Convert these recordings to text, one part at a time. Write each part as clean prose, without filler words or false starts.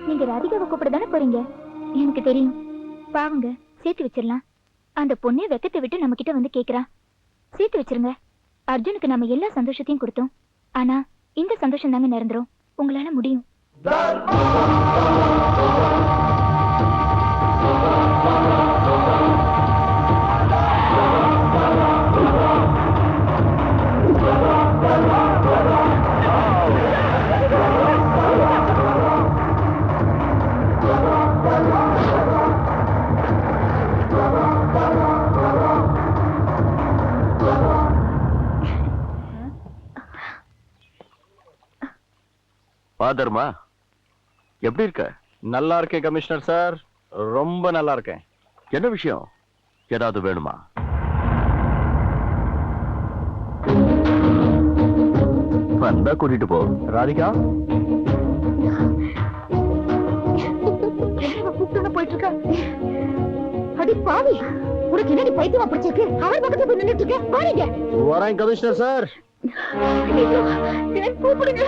நீங்க ராதிகாவை கூப்பிட தானே போறீங்க? எனக்கு தெரியும். பாவங்க, சேர்த்து வச்சிடலாம். அந்த பொண்ணே வெக்கத்தை விட்டு நம்ம கிட்ட வந்து கேக்குறா. சேர்த்து வச்சிருங்க. அர்ஜுனுக்கு நம்ம எல்லா சந்தோஷத்தையும் கொடுத்தோம். ஆனா இந்த சந்தோஷம் தாங்க நிரந்தரம். உங்களால முடியும். பாதர்மா, எப்படி இருக்க? நல்லா இருக்கேன் கமிஷனர் சார், ரொம்ப நல்லா இருக்கேன். என்ன விஷயம்? ஏதாவது வேணுமா? வந்தா கூட்டிட்டு போ. ராதிகா போயிட்டு இருக்க. அடி பாவி, உனக்கு என்ன பைத்தியமா பிடிச்சிருக்கு? அவர் பக்கத்துல போய் நின்னுட்டு இருக்க. பாருங்க. வரேன் கமிஷனர் சார். கூப்பிடுங்க.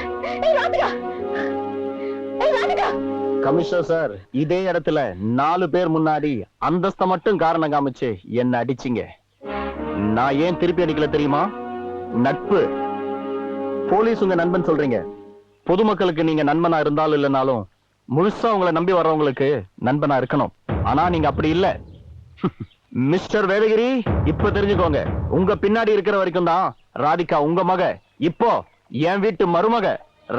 ஏய் ராதிகா, ஏய் ராதிகா. கமிஷனர் சார், இதே இடத்துல 4 பேர் முன்னாடி அந்தஸ்த மட்டும் காரணம் காமிச்சு என்ன அடிச்சிங்க. நான் ஏன் திருப்பி அடிக்கல தெரியுமா? நட்பு. போலீஸ் உங்க நண்பன் சொல்றீங்க. பொதுமக்களுக்கு நீங்க நண்பனா இருந்தாலும் இல்லைனாலும் முழுசா உங்களை நம்பி வர்றவங்களுக்கு நண்பனா இருக்கணும். ஆனா நீங்க அப்படி இல்ல. மிஸ்டர் வேதகிரி, இப்ப தெரிஞ்சுக்கோங்க, உங்க பின்னாடி இருக்கிற வரைக்கும் தான் ராதிகா உங்க மக. இப்போ என் வீட்டு மருமக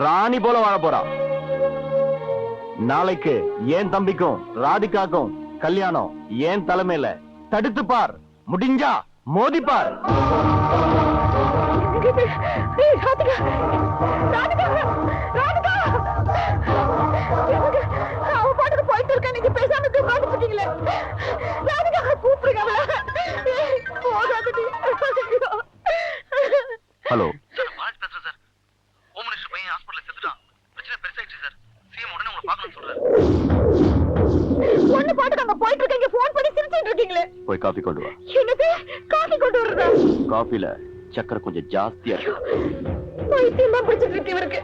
ராணி போல வாழ போறா. நாளைக்கு ஏன் தம்பிக்கும் ராதிகாக்கும் கல்யாணம் ஏன் தலைமையில. தடுத்து பார், முடிஞ்சா மோதிப்பார். போயிட்டு இருக்க, நீங்க பேசாம இருக்கீங்களே. ஹலோ, ஒண்ணு பாட்டு நாங்க போயிட்டு இருக்கீங்க, போன் பண்ணி சிரிச்சிட்டு இருக்கீங்களே. போய் காஃபி கொண்டு வா. என்னது காஃபி கொண்டு வரதா? காஃபில சக்கரை கொஞ்சம் ஜாஸ்தியா இருக்கு. பைத்தியம் தான் பிடிச்சிட்டு இருக்கு இவருக்கு.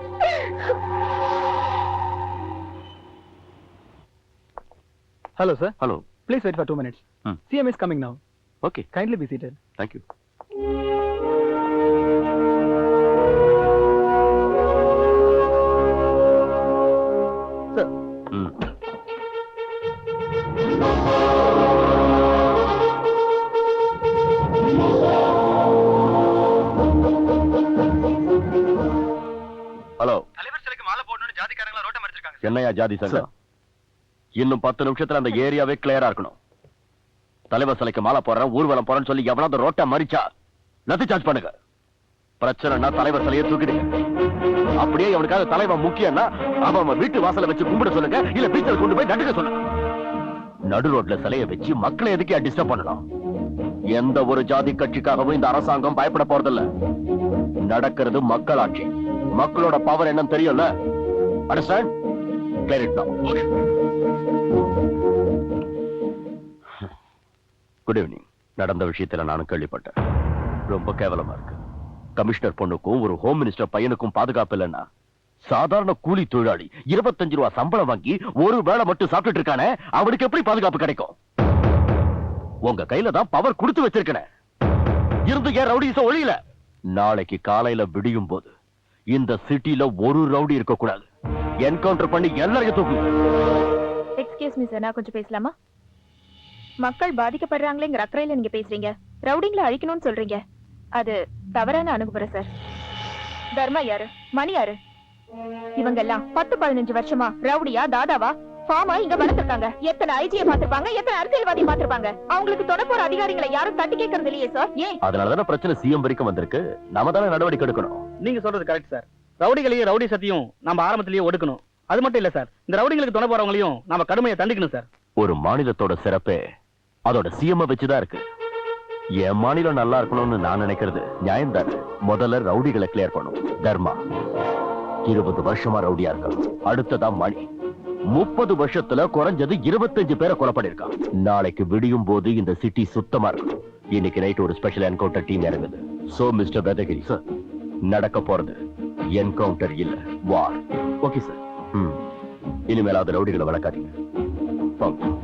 Hello sir. Hello. Please wait for 2 minutes. CM is coming now. Okay. Kindly be seated. Thank you. Sir. Hello. தலைவர் சிலைக்கு மாலை போடணும்னு ஜாதிக்காரங்கள ரோட்ட மறிச்சிருக்காங்க. என்னையா ஜாதி சங்கம்? இன்னும் 10 நிமிஷத்துல அந்த ஏரியாவே கிளியரா இருக்கணும். தலைவர் சிலைக்கு மாலை போடுறேன், ஊர்வலம் போறேன்னு சொல்லி எவனாவது ரோட்டை மறிச்சா லத்தி சார்ஜ் பண்ணுங்க. பிரச்சனைனா தலைவர் சிலையை தூக்கிடுங்க. அப்படியே அவனுக்காக தலைவர் முக்கியம்னா அவன் வீட்டு வாசல வச்சு கும்பிட சொல்லுங்க, இல்ல பீச்சில் கொண்டு போய் நடுக்க சொல்லுங்க. நடு ரோட்ல சிலையை வச்சு மக்களை எதுக்கே டிஸ்டர்ப் பண்ணலாம்? எந்த ஒரு ஜாதி கட்சிக்காகவும் இந்த அரசாங்கம் பயப்பட போறதில்ல. நடக்கிறது மக்களாட்சி. மக்களோட பவர் என்னன்னு தெரியும்ல. அண்டர்ஸ்டாண்ட்? கிளியர் இட் நவ. ஓகே. Good evening. நடந்த விஷயத்துல நானும் கேள்விப்பட்டேன். ரொம்ப கேவலமா இருக்கு. கமிஷனர் பொண்ணுக்கும் ஒரு ஹோம் மினிஸ்டர் பையனுக்கும் பாதுகாப்பு இல்லைன்னா சாதாரண கூலி தொழிலாளி 25 ரூபாய் சம்பளம் வாங்கி ஒரு வேளை மட்டும் சாப்பிட்டுட்டு இருக்கானே, அவனுக்கு எப்படி பாதுகாப்பு கிடைக்கும்? உங்க கையில தான் பவர் கொடுத்து வச்சிருக்கேன். இருந்து ஏன் ரவுடிஸ ஒழியல? நாளைக்கு காலையில விடியும் போது இந்த சிட்டில ஒரு ரவுடி இருக்க கூடாது. என்கவுண்டர் பண்ணி எல்லாரையும் தூக்கு. எக்ஸ்கியூஸ் மீ சார், நான் கொஞ்சம் பேசலாமா? மக்கள் பாதிக்கப்படுறாங்களேங்கிற அக்கறையில நீங்க பேசுறீங்க. ரவுடிங்களை அழிக்கணும்னு சொல்றீங்க. அது தவறான அணுகுமுறை சார். தர்மா யாரு, மணி யாரு? இவங்க எல்லாம் 10-15 வருஷமா ரவுடியா தாதாவா ஃபார்மா இங்க வளர்த்திருக்காங்க. எத்தனை ஐஜியை பாத்திருப்பாங்க, எத்தனை அரசியல்வாதி பாத்திருப்பாங்க. அவங்களுக்கு தொட போற அதிகாரிகளை யாரும் தட்டி கேட்கறது இல்லையே சார். ஏன்? அதனாலதான பிரச்சனை சிஎம் வரைக்கும் வந்திருக்கு. நாம தானே நடவடிக்கை எடுக்கணும். நீங்க சொல்றது கரெக்ட் சார். ரவுடிகளையும் ரவுடி சத்தியும் நம்ம ஆரம்பத்திலேயே ஒடுக்கணும். அது மட்டும் இல்ல சார், இந்த ரவுடிகளுக்கு துணை போறவங்களையும் நாம கடுமையை தண்டிக்கணும் சார். ஒரு மாநிலத்தோட சிறப்பே அதோட சிஎம் வச்சுதான் இருக்கு. என் மாநிலம் நல்லா இருக்கணும்னு நான் நினைக்கிறது நியாயம் தானே. முதல்ல ரவுடிகளை கிளியர் பண்ணும். தர்மா 20 வருஷமா ரவுடியா இருக்கான். அடுத்ததான் மணி 30 வருஷத்துல குறைஞ்சது 25 பேரை கொலை பண்ணிருக்கான். நாளைக்கு விடியும் போது இந்த சிட்டி சுத்தமா இருக்கும். இன்னைக்கு நைட் ஒரு ஸ்பெஷல் என்கவுண்டர் டீம் இறங்குது. சோ மிஸ்டர் வேதகிரி சார், நடக்க போறது என்கவுண்டர் இல்ல, வார். Okay sir. இனிமேலாவது ரவுடிகளை வளர்க்காதீங்க. போங்க.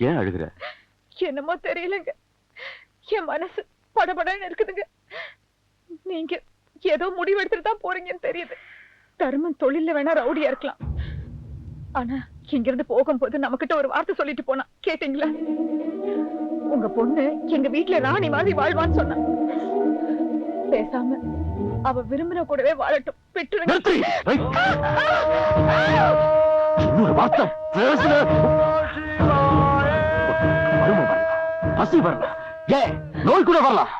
ஏன் அழுகுற? என்னமோ தெரியலங்க, என் மனசு படபடன்னு இருக்குதுங்க. நீங்க ஏதோ முடிவு எடுத்துட்டு தான் போறீங்கன்னு தெரியுது. தர்மன் தொழில வேணா ரவுடியா இருக்கலாம், ஆனா இங்கிருந்து போகும்போது நம்மகிட்ட ஒரு வார்த்தை சொல்லிட்டு போனா கேட்டீங்களா? உங்க பொண்ணு எங்க வீட்டுல ராணி மாதிரி வாழ்வான்னு சொன்னா. பேசாம அவ விரும்பின கூடவே வாழட்டும், விட்டுருங்க. நிறுத்து. இன்னொரு வார்த்தை பேசுன வறுமை வரலாம், பசி வரலாம், ஏன் நோய் கூட வரலாம்.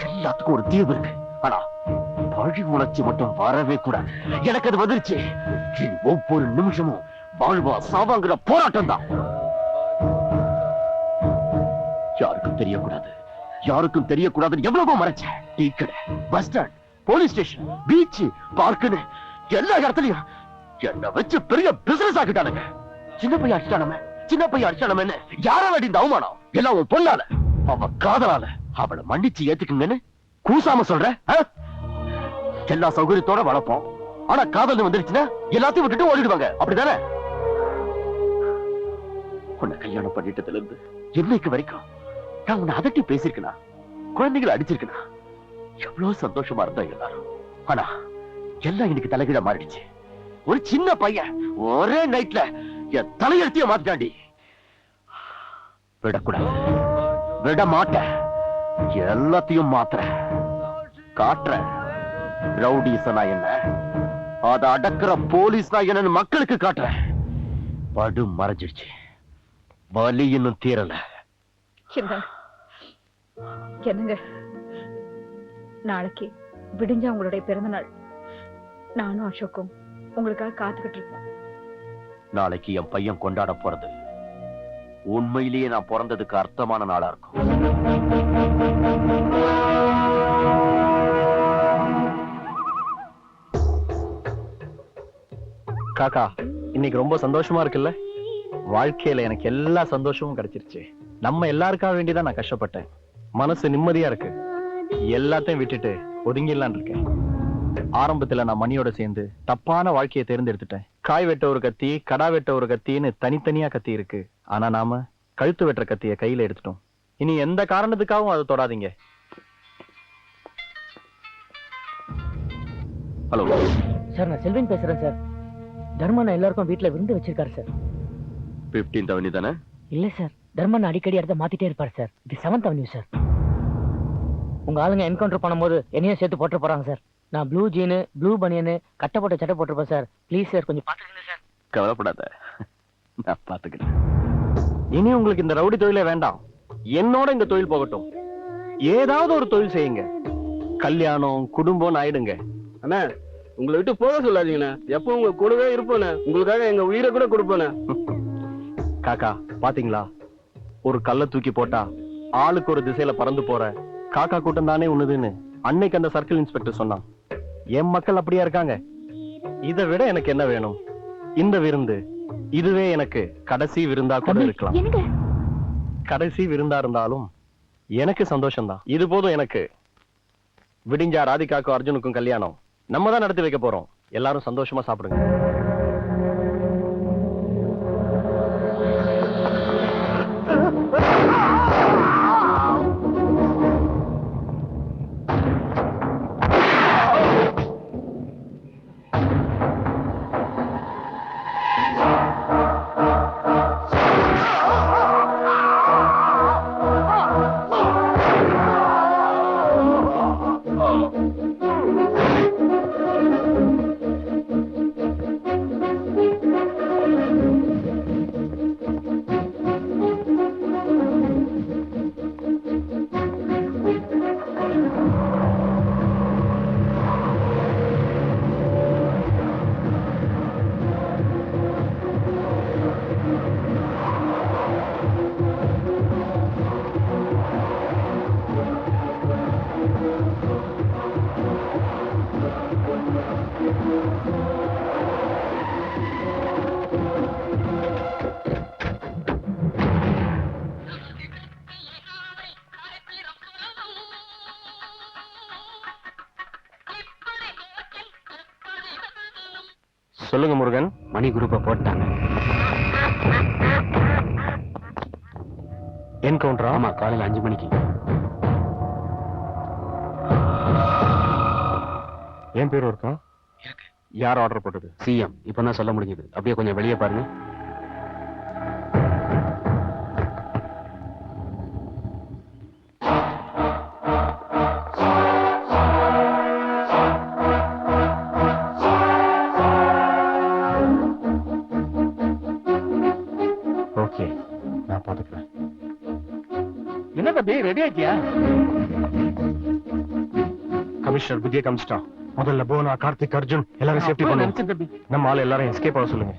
எல்லாத்துக்கும் ஒரு தீர்வு இருக்கு. ஆனா பழி உணர்ச்சி மட்டும் வரவே கூடாது. எனக்கு அது வந்துருச்சு. என் ஒவ்வொரு நிமிஷமும் வாழ்வா சாவாங்கிற போராட்டம் தான். யாருக்கும் தெரியக்கூடாது, யாருக்கும் தெரியக்கூடாதுன்னு எவ்வளவோ மறைச்சேன். டீ கடை, bus stand, police station, beach, பார்க்குன்னு எல்லா இடத்துலயும் என்ன வச்சு பெரிய பிசினஸ் ஆக்கிட்டானுங்க. சின்ன பையன் அடிச்சானமே, சின்ன பையன் அடிச்சானமே, யார வேண்டி இந்த அவமானம் எல்லாம் உன் பொண்ணால, அவ காதலால. அவளை மன்னிச்சு ஏத்துக்குங்கன்னு கூசாம சொல்ற? எல்லா சௌகரியத்தோட வளர்ப்போம், ஆனா காதல் வந்துருச்சுன்னா எல்லாத்தையும் விட்டுட்டு ஓடிடுவாங்க, அப்படிதானே? உன்னை கல்யாணம் பண்ணிட்டதுல இருந்து இன்னைக்கு வரைக்கும் நான் உன்னை அதட்டி பேசிருக்கனா, குழந்தைகளை அடிச்சிருக்கனா, எவ்வளவு சந்தோஷமா இருந்தா எல்லாரும். ஆனா எல்லாம் இன்னைக்கு தலைகீழ மாறிடுச்சு. ஒரு சின்ன பையன் ஒரே நைட்ல என் தலையெழுத்திய மாத்திட்டாண்டி. விடக்கூடாது, விட மாட்டேன். எல்லாத்தையும் மாத்துறேன், காட்டுறேன். ரவுடிசனா என்ன, அதை அடக்குற போலீஸ்னா என்னன்னு மக்களுக்கு காட்டுறேன். படு மறைஞ்சிடுச்சு, வலி இன்னும் தீரல. என்னங்க, நாளைக்கு விடிஞ்சா உங்களுடைய பிறந்த நாள். நானும் அசோக்கும் உங்களுக்காக காத்துக்கிட்டு இருப்போம். நாளைக்கு என் பையன் கொண்டாட போறது உண்மையிலேயே நான் பிறந்ததுக்கு அர்த்தமான நாளா இருக்கும். காக்கா, இன்னைக்கு ரொம்ப சந்தோஷமா இருக்குல்ல? வாழ்க்கையில எனக்கு எல்லா சந்தோஷமும் கிடைச்சிருச்சு. நம்ம எல்லாருக்காக வேண்டிதான் நான் கஷ்டப்பட்டேன். மனசு நிம்மதியா இருக்கு. எல்லாத்தையும் விட்டுட்டு ஒதுங்கிடலான் இருக்கேன். ஆரம்பத்துல நான் மணியோட சேர்ந்து தப்பான வாழ்க்கையை தேர்ந்தெடுத்துட்டேன். காய் வெட்ட ஒரு கத்தி, கடா வெட்ட ஒரு கத்தின்னு தனித்தனியா கத்தி இருக்கு. ஆனா நாம கழுத்து வெட்டுற கத்திய கையில எடுத்துட்டோம். இனி எந்த காரணத்துக்காகவும் அதை தொடாதீங்க. ஹலோ சார், நான் செல்வன் பேசுறேன் சார். தர்மன் எல்லாருக்கும் வீட்டுல விருந்து வச்சிருக்காரு சார். 15th அவனி தானே? இல்ல சார், தர்மன் அடிக்கடி இடத்த மாத்திட்டே இருப்பார் சார். இது 7th அவென்யூ சார். உங்க ஆளுங்க என்கவுண்டர் பண்ணும்போது என்னையும் சேர்த்து போட்டு போறாங்க சார். நான் ப்ளூ ஜீனு, ப்ளூ பனியனு, கட்ட போட்ட சட்டை போட்டிருப்பேன் சார். ப்ளீஸ் சார், கொஞ்சம் பாத்துக்கங்க சார். கவலைப்படாத, நான் பாத்துக்கிறேன். இனி உங்களுக்கு இந்த ரவுடி தொழிலே வேண்டாம், என்னோட இந்த தொழில் போகட்டும். ஏதாவது ஒரு தொழில் செய்யுங்க. கல்யாணம் குடும்பம் ஆயிடுங்க. அண்ணா, உங்களை விட்டு போக சொல்லாதீங்கண்ணா. எப்போ உங்க கூடவே இருப்போண்ணே. உங்களுக்காக எங்க உயிரை கூட கொடுப்பேண்ணே. காக்கா, பாத்தீங்களா? ஒரு கல்ல தூக்கி போட்டா ஆளுக்கு ஒரு திசையில பறந்து போற காக்கா கூட்டம் தானே உண்ணுதுன்னு அன்னைக்கு அந்த சர்க்கிள் இன்ஸ்பெக்டர் சொன்னான். என் மக்கள் அப்படியா இருக்காங்க? இதை விட எனக்கு என்ன வேணும்? இந்த விருந்து இதுவே எனக்கு கடைசி விருந்தா கூட இருக்கலாம். கடைசி விருந்தா இருந்தாலும் எனக்கு சந்தோஷம்தான். இது போதும் எனக்கு. விடிஞ்சா ராதிகாக்கும் அர்ஜுனுக்கும் கல்யாணம் நம்ம தான் நடத்தி வைக்க போறோம். எல்லாரும் சந்தோஷமா சாப்பிடுங்க. சொல்லுங்க முருகன். மணி குரூப்பை போட்டாங்க. என்கவுண்டரா? ஆமா, காலையில 5 மணிக்கு. என் பேரும் இருக்கா? யார் ஆர்டர் போட்டது? சிஎம். இப்பதான் சொல்ல முடிஞ்சது. அப்படியே கொஞ்சம் வெளியே பாருங்க. ஓகே, நான் பாத்துக்கிறேன். என்ன தம்பி, ரெடி ஆயிட்டியா? கமிஷனர் புதிய கமிஸ்டா. முதல்ல போனா, கார்த்திக், அர்ஜுன் எல்லாரும் சேஃப்டி பண்ணுங்க. தம்பி, நம்ம ஆள் எல்லாரும் எஸ்கேப் ஆக சொல்லுங்க.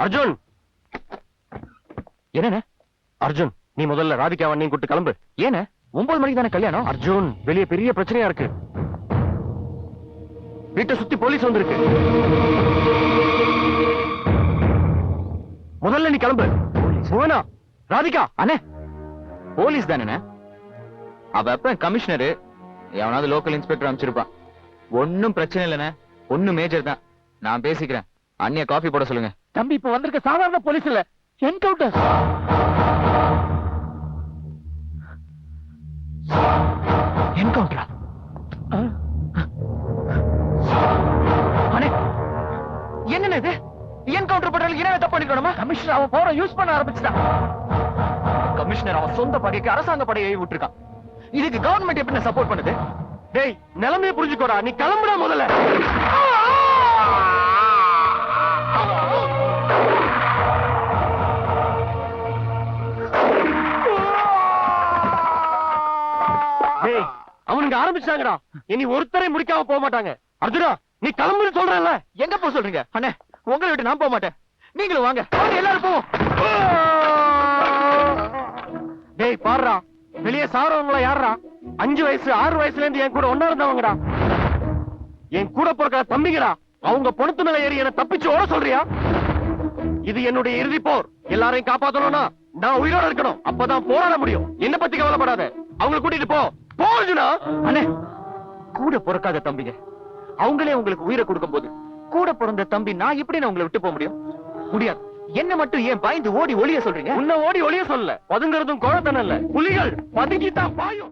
அர்ஜுன், என்னண்ணே? அர்ஜுன், நீ முதல்ல ராதிகா வண்ணியும் கூட்டு கிளம்பு. ஏண்ணே? 9 மணிக்கு தானே கல்யாணம். அர்ஜுன், வெளியே பெரிய பிரச்சனையா இருக்கு. வீட்டை சுத்தி போலீஸ் வந்திருக்கு. முதல்ல நீ கிளம்பு. புவனா, ராதிகா. அண்ணே, போலீஸ் தானே? அவ அப்ப கமிஷனரு, எவனாவது லோக்கல் இன்ஸ்பெக்டர் அமைச்சிருப்பான். ஒன்னும் பிரச்சனை இல்லைண்ணே, ஒண்ணு மேஜர் தான். நான் பேசிக்கிறேன். அண்ணிய காஃபி போட சொல்லுங்க. தம்பி, இப்ப வந்திருக்க சாதாரண போலீஸ் இல்ல, என்கவுண்டர். என்கவுண்டரா? அண்ணே, என்னண்ணே இது? என்கவுண்டர் பண்றதுக்கு என்ன தப்பு பண்ணிக்கணுமா? கமிஷனர் அவன் பவரை யூஸ் பண்ண ஆரம்பிச்சுட்டான். கமிஷனர் அவன் சொந்த பகைக்கு அரசாங்க படையை விட்டுருக்கான். இதுக்கு கவர்மெண்ட் எப்படி சப்போர்ட் பண்ணுது? டேய், நிலைமையை புரிஞ்சுக்கோடா. நீ கிளம்புடா முதல்ல. டேய், அவனுங்க ஆரம்பிச்சாங்கடா. இனி ஒருத்தரை முடிக்காம போக மாட்டாங்க. அர்ஜுனா, நீ கிளம்புன்னு சொல்றல. எங்க போக சொல்றீங்க? அண்ணே, உங்களை விட்டு நான் போக மாட்டேன். நீங்களும் வாங்க. வாங்க, எல்லாரும் போவோம். டேய் பாருடா, வெளியே சாரவங்கள யாரா? 5 வயசு 6 வயசுல இருந்து என் கூட ஒண்ணா இருந்தவங்கடா. என் கூட பிறக்கிற தம்பிங்கடா. அவங்க பொணத்து மேல ஏறி என்ன தப்பிச்சு ஓட சொல்றியா? இது என்னுடைய இறுதி போர். எல்லாரையும் காப்பாத்தணும்னா நான் உயிரோட இருக்கணும். அப்பதான் போராட முடியும். என்ன பத்தி கவலைப்படாத. அவங்களை கூட்டிட்டு போ. போ அர்ஜுனா. அண்ணே, கூட பிறக்காத தம்பிங்க அவங்களே உங்களுக்கு உயிரை கொடுக்கும் போது கூட பிறந்த தம்பி நான் எப்படி நான் உங்களை விட்டு போக முடியும்? முடியாது. என்ன மட்டும் ஏன் பயந்து ஓடி ஒளிய சொல்றீங்க? உன்னை ஓடி ஒளிய சொல்லல. பதுங்கிறதும் குழந்தை இல்ல. புலிகள் பதுங்கித்தான் பாயும்.